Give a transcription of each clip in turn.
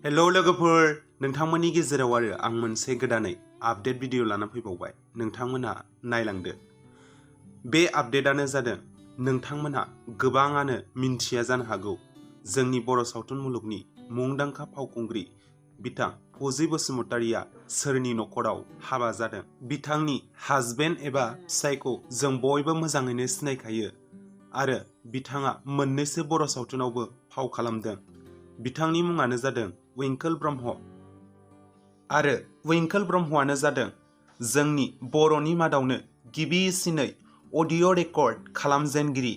Hello लोगोफोर नोंथांमोननि गेजेराव आरो आं मोनसे गोदानै आपडेट भिडिअ लाना फैबावबाय नोंथांमोनहा नायलांदो। बे आपडेटआनो जादों नोंथांमोनहा गोबाङानो मिन्थिया जानो हागौ जोंनि बर' सावथुन मुलुगनि मुंदांखा फावखुंग्रि बिथां फुजि बसुमतारीया सोरनि नखराव हाबा जादों। बिथांनि हाजबेन्ड एबा फिसायखौ जों बयबो मोजाङैनो सिनायखायो आरो बिथाङा मोननैसो बर' सावथुनावबो फाव खालामदों। बिथांनि मुङानो जादों विंकोल ब्रह्म आरो विंकोल ब्रह्मआनो जादों जोंनि बर'नि मादावनो गिबिसिनै अडिअ रेकर्ड खालामजेनगिरि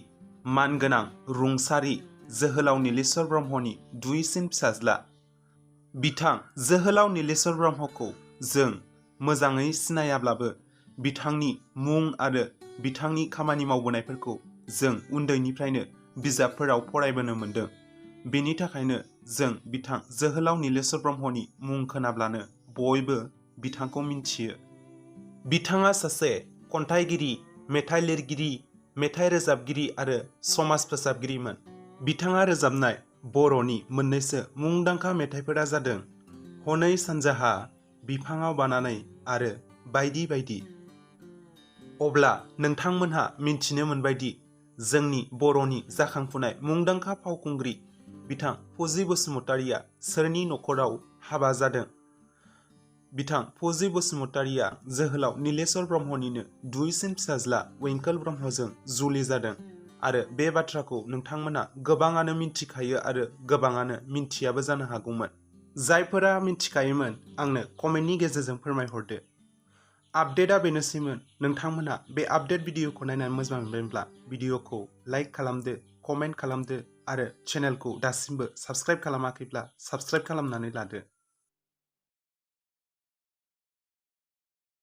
मानगोनां रुंसारि जोहोलाव नीलेश्वर ब्रह्मनि दुइसिन फिसाज्ला। बिथां जोहोलाव नीलेश्वर ब्रह्मखौ जों मोजाङै सिनायाब्लाबो बिथांनि मुं आरो बिथांनि खामानि मावबोनायफोरखौ जों उन्दैनिफ्रायनो बिजाबफोराव फरायबोनो मोन्दों। बेनि थाखायनो जों बिथां जोहोलाव नीलेश्वर ब्रह्मनि मुं खोनाब्लानो बयबो बिथांखौ मिन्थियो। बिथाङा सासे खन्थाइगिरि, मेथाइ लिरगिरि, मेथाइ रोजाबगिरि आरो समाज फोसाबगिरिमोन। बिथाङा रोजाबनाय बर'नि मोननैसो मुंदांखा मेथाइफोरा जादों हनै सानजाहा, बिफाङाव बानानै आरो बायदि बायदि। अब्ला नोंथांमोनहा मिन्थिनो मोनबायदि जोंनि बर'नि जाखांफुनाय मुंदांखा फावखुंग्रि बिथां फुजि बसुमतारीया सोरनि नखराव हाबा जादों। बिथां फुजि बसुमतारीया जोहोलाव नीलेश्वर ब्रह्मनिनो दुइसिन फिसाज्ला विंकोल ब्रह्मजों जुलि जादों आरो बे बाथ्राखौ नोंथांमोना गोबाङानो मिन्थिखायो आरो गोबाङानो मिन्थियाबो जानो हागौमोन। जायफोरा मिन्थिखायोमोन आंनो कमेन्टनि गेजेरजों फोरमायहरदो। आपडेटआ बेनोसैमोन। नोंथांमोनहा बे आपडेट भिडिअखौ नायनानै मोजां मोनबायब्ला भिडिअखौ लाइक खालामदो, कमेन्ट खालामदो आरो चेनेलखौ दासिमबो साबस्क्राइब खालामाखैब्ला साबस्क्राइब खालामनानै लादो।